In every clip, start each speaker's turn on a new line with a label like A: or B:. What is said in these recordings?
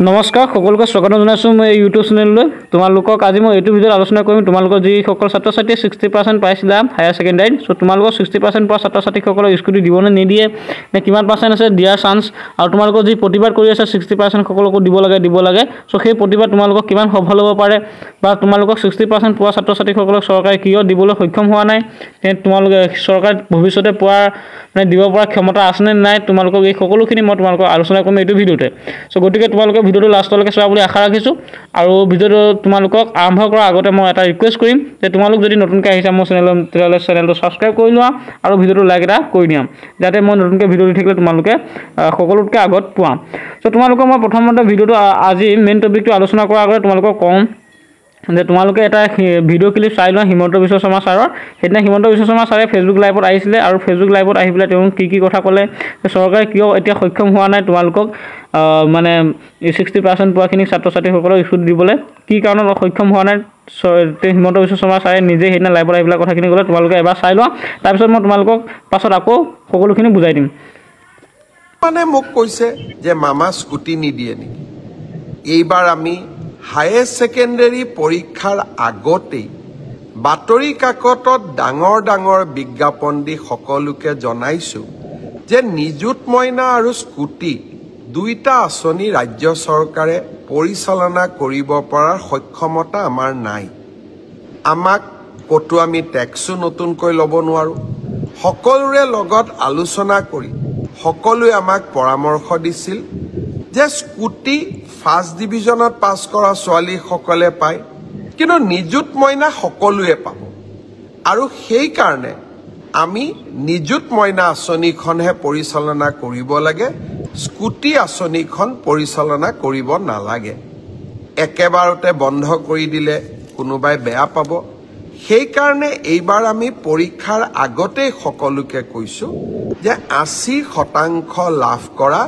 A: নমস্কাৰ সকলোকে স্বাগত জনাইছোঁ মই ইউটিউব চেনেললৈ তোমালোকক আজি মই এইটো ভিডিঅ'ত আলোচনা কৰিম তোমালোকৰ যিসকল ছাত্ৰ ছাত্ৰীয়ে 60% পাইছিলা হায়াৰ সেকেন্ডাৰীত সো তোমালোকৰ 60% পোৱা ছাত্ৰ ছাত্ৰীসকলক স্কুটি দিব নে নিদিয়ে নে কিমান পাৰ্চেন্ট আছে দিয়াৰ চান্স আৰু তোমালোকৰ যি প্ৰতিবাদ কৰি আছে 60% সকলকো দিব লাগে সো সেই প্ৰতিবাদ তোমালোকক কিমান সফল হ'ব পাৰে বা তোমালোকক 60% পোৱা ছাত্ৰ ছাত্ৰীসকলক চৰকাৰে কিয় দিবলৈ সক্ষম হোৱা নাই তে তোমালোকে চৰকাৰ ভৱিষ্যতে পোৱা মানে দিব পৰা ক্ষমতা আছে নে নাই তোমালোকক এই সকলোখিনি মই তোমালোকক আলোচনা কৰিম এইটো ভিডিঅ'তে সো গতিকে তোমালোকে ভিডিঅ'টো লাষ্টলৈকে চোৱা বুলি আশা ৰাখিছোঁ আৰু ভিডিঅ'টো তোমালোকক আৰম্ভ কৰাৰ আগতে মই এটা ৰিকুৱেষ্ট কৰিম যে তোমালোক যদি নতুনকৈ আহিছা মোৰ চেনেলটো সাবস্ক্ৰাইব কৰি লোৱা আৰু ভিডিঅ'টো লাইক এটা কৰি দিয়া যাতে মই নতুনকৈ ভিডিঅ' দি থাকিলে তোমালোকে সকলোতকৈ আগত পোৱা সো তোমালোকক মই প্ৰথমতে ভিডিঅ'টো আজি মেইন টপিকটো আলোচনা কৰাৰ আগতে তোমালোকক কম যে তোমালোকে এটা ভিডিঅ' ক্লিপ চাই লোৱা হিমন্ত বিশ্ব শৰ্মা ছাৰৰ সেইদিনা হিমন্ত বিশ্ব শৰ্মা ছাৰে ফেচবুক লাইভত আহিছিলে আৰু ফেচবুক লাইভত আহি পেলাই তেওঁ কি কথা ক'লে চৰকাৰে কিয় এতিয়া সক্ষম হোৱা নাই তোমালোকক মানে 60% পোৱাখিনি ছাত্ৰ ছাত্ৰীসকলক স্কুটি দিবলৈ কি কাৰণত সক্ষম হোৱা নাই হিমন্ত বিশ্ব শৰ্মা ছাৰে নিজে সেইদিনা লাইভত আহি পেলাই কথাখিনি ক'লে তোমালোকে এবাৰ চাই লোৱা তাৰপিছত মই তোমালোকক পাছত আকৌ সকলোখিনি বুজাই দিম
B: মানে মোক কৈছে যে মামা স্কুটি নিদিয়ে নেকি এইবাৰ আমি হায়াৰ সেকেন্ডাৰী পৰীক্ষাৰ আগতেই বাতৰি কাকতত ডাঙৰ বিজ্ঞাপন দি সকলোকে জনাইছো যে নিযুত মইনা আৰু স্কুটি দুইটা আঁচনি ৰাজ্য চৰকাৰে পৰিচালনা কৰিব পৰাৰ সক্ষমতা আমাৰ নাই আমাক কতো আমি টেক্সো নতুনকৈ ল'ব নোৱাৰো সকলোৰে লগত আলোচনা কৰি সকলোৱে আমাক পৰামৰ্শ দিছিল যে স্কুটি ফাৰ্ষ্ট ডিভিজনত পাছ কৰা ছোৱালী সকলে পায় কিন্তু নিযুত মইনা সকলোৱে পাব আৰু সেই কাৰণে আমি নিযুত মইনা আঁচনিখনহে পৰিচালনা কৰিব লাগে স্কুটি আঁচনিখন পৰিচালনা কৰিব নালাগে একেবাৰতে বন্ধ কৰি দিলে কোনোবাই বেয়া পাব সেই কাৰণে এইবাৰ আমি পৰীক্ষাৰ আগতে সকলোকে কৈছো যে 80% লাভ কৰা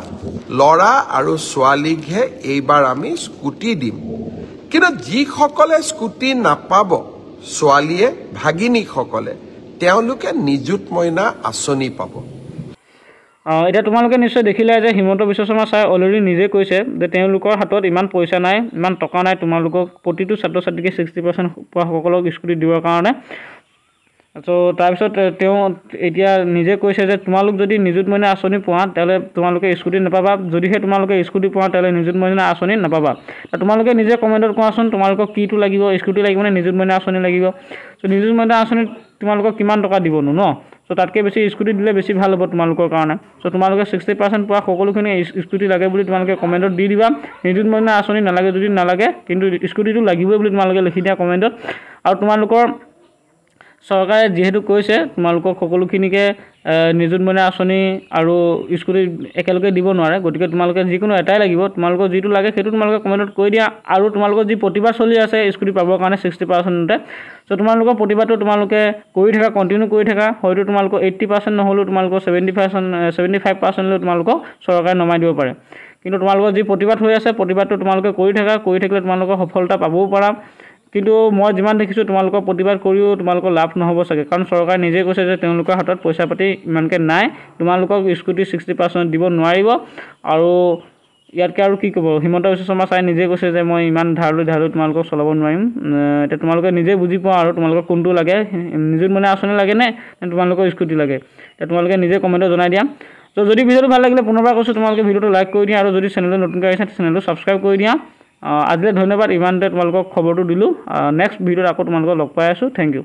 B: লৰা আৰু ছোৱালীকহে এইবাৰ আমি স্কুটি দিম কিন্তু যিসকলে স্কুটি নাপাব ছোৱালীয়ে ভাগিনীসকলে তেওঁলোকে নিযুত মইনা আঁচনি পাব
A: এতিয়া তোমালোকে নিশ্চয় দেখিলে যে হিমন্ত বিশ্ব শৰ্মা ছাৰ অলৰেডি নিজে কৈছে যে তেওঁলোকৰ হাতত ইমান পইচা নাই ইমান টকা নাই তোমালোকক প্ৰতিটো ছাত্ৰ ছাত্ৰীকে 60% পোৱা সকলক স্কুটি দিবৰ কাৰণে তো তাৰপিছত তেওঁ এতিয়া নিজে কৈছে যে তোমালোক যদি নিযুত মইনা আঁচনি পোৱা তেলে তোমালোকে স্কুটি নাপাবা যদিহে তোমালোকে স্কুটি পোৱা তেলে নিযুত মইনা আঁচনি নাপাবা তোমালোকে নিজে কমেণ্টত কোৱাচোন তোমালোকক কিটো লাগিব স্কুটি লাগিব নে নিযুত মইনা আঁচনি লাগিব তো নিযুত মইনা আঁচনি তোমালোকক কিমান টকা দিবনো ন সো তাতকৈ বেছি স্কুটি দিলে বেছি ভাল হ'ব তোমালোকৰ কাৰণে সো তোমালোকে 60% পোৱা সকলোখিনি স্কুটি লাগে বুলি তোমালোকে কমেণ্টত দি দিবা নিযুত মইনা আঁচনি নালাগে যদি নালাগে কিন্তু স্কুটিটো লাগিবই বুলি তোমালোকে লিখি দিয়া কমেণ্টত আৰু তোমালোকৰ চৰকাৰে যেহেতু কৈছে তোমালোকক সকলোখিনিকে নিযুত মইনা আঁচনি আৰু স্কুটি একেলগে দিব নোৱাৰে গতিকে তোমালোকে যিকোনো এটাই লাগিব তোমালোকৰ যিটো লাগে সেইটো তোমালোকে কমেণ্টত কৈ দিয়া আৰু তোমালোকৰ যি প্ৰতিবাদ চলি আছে স্কুটি পাবৰ কাৰণে 60%তে সো তোমালোকৰ প্ৰতিবাদটো তোমালোকে কৰি থাকা কণ্টিনিউ কৰি থাকা হয়তো তোমালোকৰ 80% নহ'লেও তোমালোকৰ 75% লৈ তোমালোকক চৰকাৰে নমাই দিব পাৰে কিন্তু তোমালোকৰ যি প্ৰতিবাদ হৈ আছে প্ৰতিবাদটো তোমালোকে কৰি থাকিলে তোমালোকৰ সফলতা পাবও পাৰা কিন্তু মই যিমান দেখিছোঁ তোমালোকৰ প্ৰতিবাদ কৰিও তোমালোকৰ লাভ নহ'ব চাগে কাৰণ চৰকাৰে নিজে কৈছে যে তেওঁলোকৰ হাতত পইচা পাতি ইমানকৈ নাই তোমালোকক স্কুটি 60% দিব নোৱাৰিব আৰু ইয়াতকৈ আৰু কি ক'ব হিমন্ত বিশ্ব শৰ্মা ছাৰে নিজে কৈছে যে মই ইমান ধাৰ লৈ তোমালোকক চলাব নোৱাৰিম এতিয়া তোমালোকে নিজে বুজি পোৱা আৰু তোমালোকক কোনটো লাগে নিযুত মইনা আঁচনি লাগে নে তোমালোকৰ স্কুটি লাগে এতিয়া তোমালোকে নিজে কমেণ্টত জনাই দিয়া তো যদি ভিডিঅ'টো ভাল লাগিলে পুনৰবাৰ কৈছোঁ তোমালোকে ভিডিঅ'টো লাইক কৰি দিয়া আৰু যদি চেনেলটো নতুনকৈ আহিছে চেনেলটো ছাবস্ক্ৰাইব কৰি দিয়া আজিলৈ ধন্যবাদ ইমানতে তোমালোকক খবৰটো দিলোঁ নেক্সট ভিডিঅ'ত আকৌ তোমালোকক লগ পাই আছোঁ থেংক ইউ